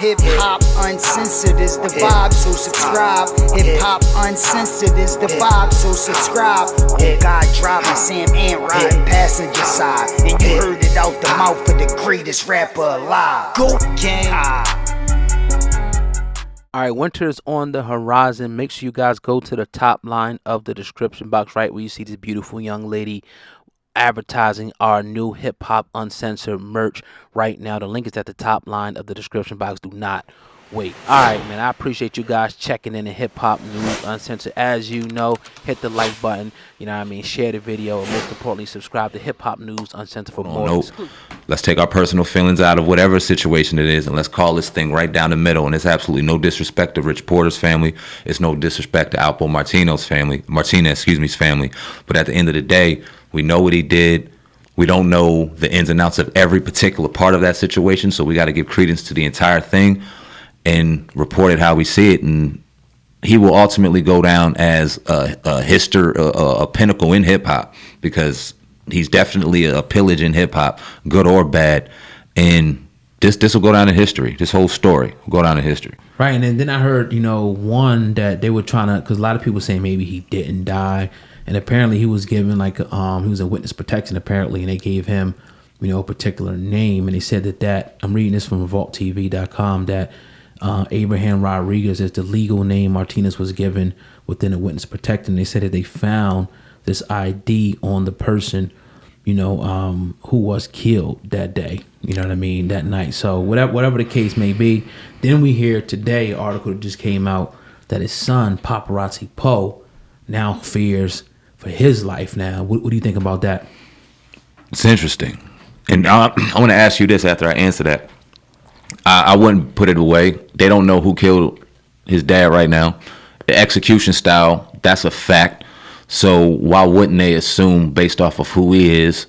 Hip hop uncensored is the vibe, so subscribe. Hip hop uncensored is the vibe, so subscribe. Oh God, driving Sam and riding passenger side, and you heard it out the mouth of the greatest rapper alive. Go gang. All right, winter is on the horizon. Make sure you guys go to the top line of the description box right where you see this beautiful young lady advertising our new Hip Hop Uncensored merch right now. The link is at the top line of the description box. Do not wait. All right, man, I appreciate you guys checking in the Hip Hop News Uncensored. As you know, hit the like button, you know what I mean, share the video, and most importantly, subscribe to Hip Hop News Uncensored for more. Let's take our personal feelings out of whatever situation it is, and let's call this thing right down the middle. And it's absolutely no disrespect to Rich Porter's family. It's no disrespect to Alpo Martinez's family. But at the end of the day, we know what he did. We don't know the ins and outs of every particular part of that situation, so we got to give credence to the entire thing and report it how we see it. And he will ultimately go down as a pinnacle in hip hop, because he's definitely a pillage in hip hop, good or bad. And this will go down in history. This whole story will go down in history. Right, and then I heard, one that they were trying to, because a lot of people saying maybe he didn't die. And apparently he was given he was in witness protection apparently, and they gave him, a particular name. And they said that I'm reading this from revolttv.com, that Abraham Rodriguez is the legal name Martinez was given within the witness protection. They said that they found this ID on the person, who was killed that day, that night. So whatever the case may be, then we hear today, an article that just came out, that his son, Popperazzi Poe, now fears for his life now. What do you think about that? It's interesting. And I want to ask you this after I answer that. I wouldn't put it away. They don't know who killed his dad right now. The execution style, that's a fact. So why wouldn't they assume, based off of who he is,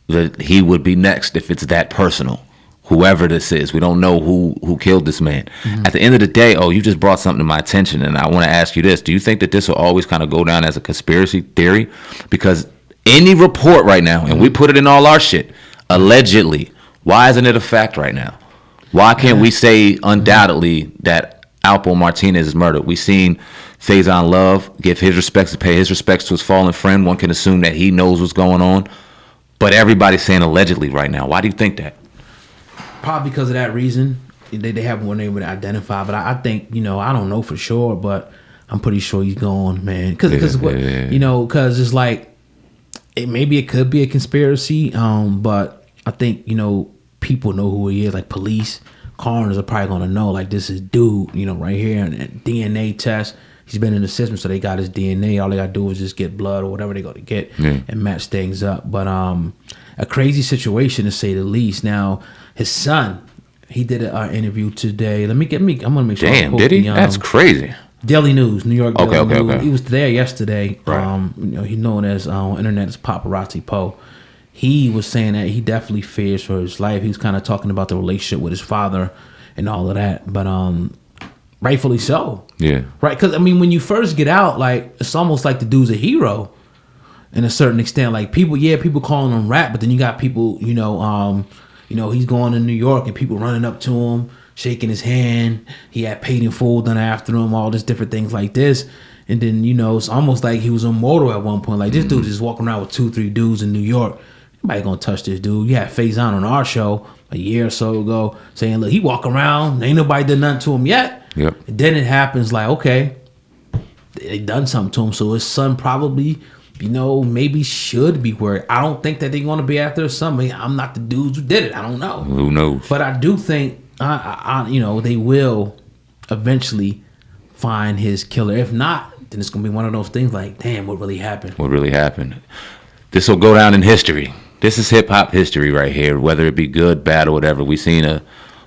that he would be next if it's that personal? Whoever this is, we don't know who killed this man. Mm-hmm. At the end of the day, you just brought something to my attention, and I want to ask you this. Do you think that this will always kind of go down as a conspiracy theory? Because any report right now, and we put it in all our shit, allegedly, why isn't it a fact right now? Why can't we say undoubtedly that Alpo Martinez is murdered? We seen Faison Love give his respects, pay his respects to his fallen friend. One can assume that he knows what's going on. But everybody's saying allegedly right now. Why do you think that? Probably because of that reason. They haven't been able to identify. But I think, I don't know for sure, but I'm pretty sure he's gone, man. Because it's like, maybe it could be a conspiracy, but I think, people know who he is, like police, coroners are probably going to know, like, this is dude, right here, and DNA test. He's been in the system, so they got his DNA. All they got to do is just get blood or whatever they got to get and match things up. But a crazy situation, to say the least. Now, his son, he did an interview today. I'm going to make sure. Damn, did he? That's crazy. Daily News, New York Daily News. Okay. He was there yesterday. Right. He's known as on internet as Popperazzi Poe. He was saying that he definitely fears for his life. He was kind of talking about the relationship with his father and all of that. But rightfully so. Yeah. Right? Because, when you first get out, like, it's almost like the dude's a hero in a certain extent. Like, people calling him rap, but then you got people, he's going to New York and people running up to him, shaking his hand. He had Paid in Full done after him, all this different things like this. And then, it's almost like he was immortal at one point. Like, this dude just walking around with 2-3 dudes in New York. Nobody gonna touch this dude. You had Faison on our show a year or so ago saying, look, he walk around, ain't nobody done nothing to him yet. Yep. And then it happens like, okay, they done something to him. So his son probably, maybe should be worried. I don't think that they're gonna be after his son. I'm not the dudes who did it. I don't know. Who knows? But I do think, they will eventually find his killer. If not, then it's gonna be one of those things like, damn, what really happened? What really happened? This will go down in history. This is hip hop history right here, whether it be good, bad, or whatever. We seen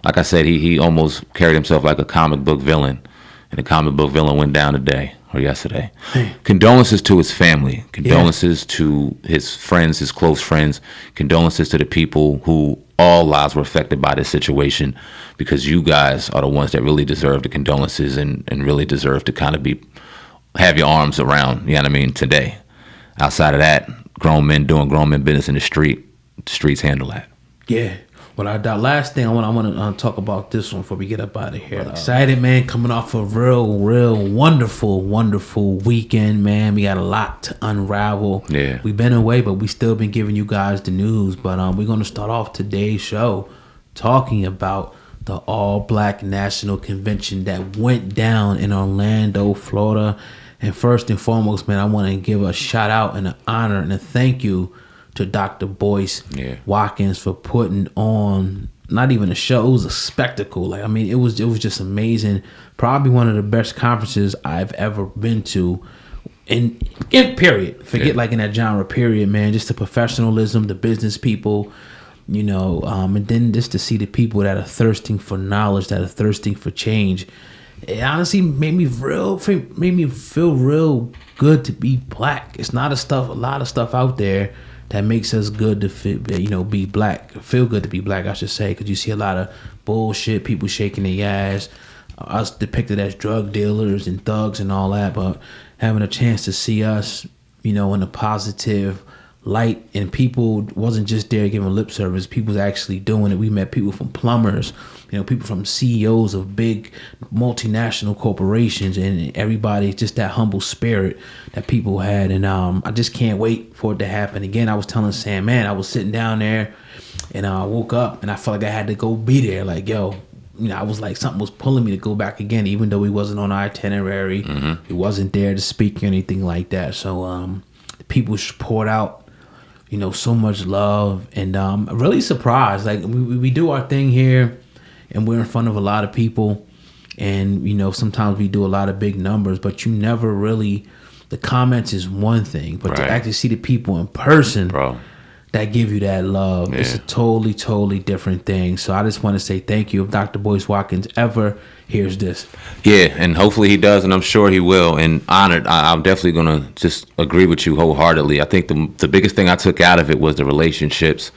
like I said, he almost carried himself like a comic book villain, and the comic book villain went down today or yesterday. Hey. Condolences to his family. Condolences to his friends, his close friends. Condolences to the people who all lives were affected by this situation, because you guys are the ones that really deserve the condolences and really deserve to kind of have your arms around, today. Outside of that, grown men doing grown men business in the streets handle that. Yeah. Well, that last thing I want to talk about this one before we get up out of here. Excited, man, coming off a real wonderful weekend, man. We got a lot to unravel. Yeah. We've been away, but we still been giving you guys the news. But we're going to start off today's show talking about the All-Black National Convention that went down in Orlando, Florida. And first and foremost, man, I want to give a shout out and an honor and a thank you to Dr. Boyce Watkins for putting on not even a show, it was a spectacle. Like, I mean, it was just amazing. Probably one of the best conferences I've ever been to in period. Forget like in that genre, period, man. Just the professionalism, the business people, you know, and then just to see the people that are thirsting for knowledge, that are thirsting for change. It honestly made me feel real good to be black. It's not a lot of stuff out there that makes us good to be black. Feel good to be black, I should say, because you see a lot of bullshit, people shaking their ass, us depicted as drug dealers and thugs and all that. But having a chance to see us, you know, in a positive light, and people wasn't just there giving lip service. People was actually doing it. We met people from plumbers, you know, people from CEOs of big multinational corporations, and everybody, just that humble spirit that people had. And I just can't wait for it to happen again. I was telling Sam, man, I was sitting down there and I woke up and I felt like I had to go be there. Like, yo, you know, I was like, something was pulling me to go back again, even though we wasn't on our itinerary. We wasn't there to speak or anything like that. So people poured out, you know, so much love, and I'm really surprised. Like, we do our thing here, and we're in front of a lot of people, and, you know, sometimes we do a lot of big numbers, but you never really, the comments is one thing, but to actually see the people in person, bro, that give you that love, it's a totally different thing. So I just want to say thank you. If Dr. Boyce Watkins ever hears this. Yeah, and hopefully he does, and I'm sure he will. And honored, I'm definitely going to just agree with you wholeheartedly. I think the biggest thing I took out of it was the relationships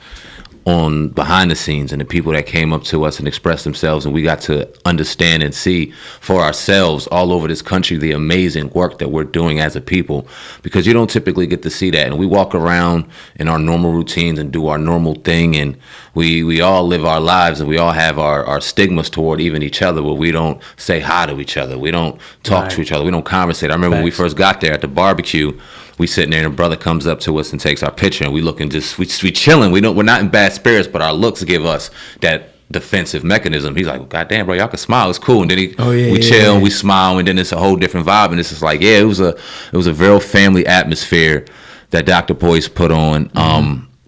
on behind the scenes and the people that came up to us and expressed themselves, and we got to understand and see for ourselves all over this country the amazing work that we're doing as a people, because you don't typically get to see that. And we walk around in our normal routines and do our normal thing, and we all live our lives, and we all have our stigmas toward even each other, where we don't say hi to each other, we don't talk to each other, we don't conversate. I remember when we first got there at the barbecue, we sitting there and a brother comes up to us and takes our picture, and we looking just we chilling. We're not in bad spirits, but our looks give us that defensive mechanism. He's like, well, God damn, bro, y'all can smile, it's cool. And then we chill, we smile, and then it's a whole different vibe. And it's just like, it was a real family atmosphere that Dr. Boyce put on.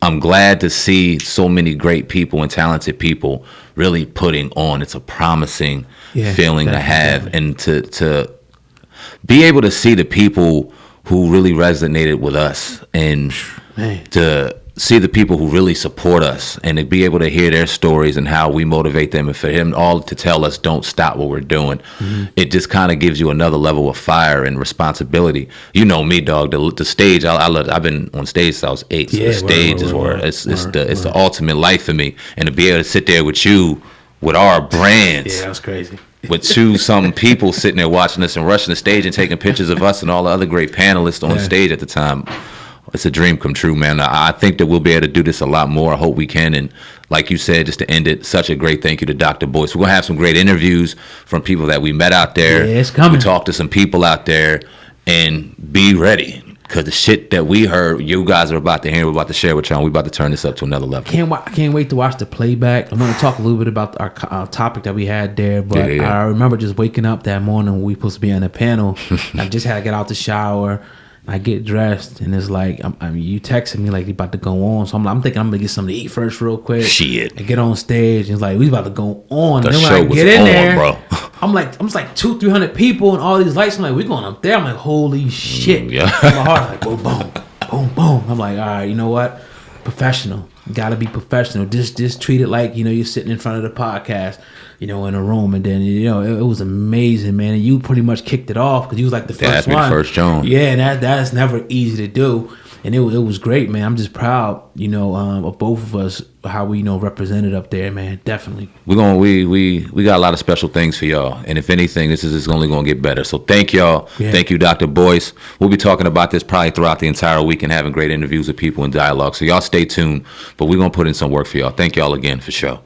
I'm glad to see so many great people and talented people really putting on. It's a promising feeling to have, and to be able to see the people who really resonated with us, and to see the people who really support us, and to be able to hear their stories and how we motivate them, and for him all to tell us don't stop what we're doing. It just kind of gives you another level of fire and responsibility. You know me, dog, the stage, I've been on stage since I was 8, so the stage is where it's the ultimate life for me. And to be able to sit there with you, with our brands, that was crazy, with some people sitting there watching us and rushing the stage and taking pictures of us and all the other great panelists on stage at the time. It's a dream come true, man. I think that we'll be able to do this a lot more. I hope we can. And like you said, just to end it, such a great thank you to Dr. Boyce. We're going to have some great interviews from people that we met out there. Yeah, it's coming. We talked to some people out there, and be ready, because the shit that we heard, you guys are about to hear, we're about to share with y'all. We're about to turn this up to another level. I can't wait to watch the playback. I'm going to talk a little bit about our topic that we had there, but I remember just waking up that morning when we supposed to be on the panel. I just had to get out the shower. I get dressed, and it's like, you texted me like you about to go on. So I'm thinking I'm going to get something to eat first real quick. Shit. I get on stage, and it's like, we about to go on. The and then show when I get in on, there, bro. I'm like 200-300 people and all these lights. I'm like, we're going up there. I'm like, holy shit. Yeah. My heart's like, boom, boom, boom, boom. I'm like, all right, you know what? Professional. Got to be professional. Just treat it like, you know, you're sitting in front of the podcast, you know, in a room. And then, you know, it was amazing, man. And you pretty much kicked it off because you was like the first one. The first Joan. Yeah, and that's never easy to do. And it was great, man. I'm just proud, you know, of both of us, how we, you know, represented up there, man. Definitely. We got a lot of special things for y'all, and if anything, this is only gonna get better. So thank y'all. Yeah. Thank you, Dr. Boyce. We'll be talking about this probably throughout the entire week and having great interviews with people and dialogue. So y'all stay tuned, but we're gonna put in some work for y'all. Thank y'all again for sure.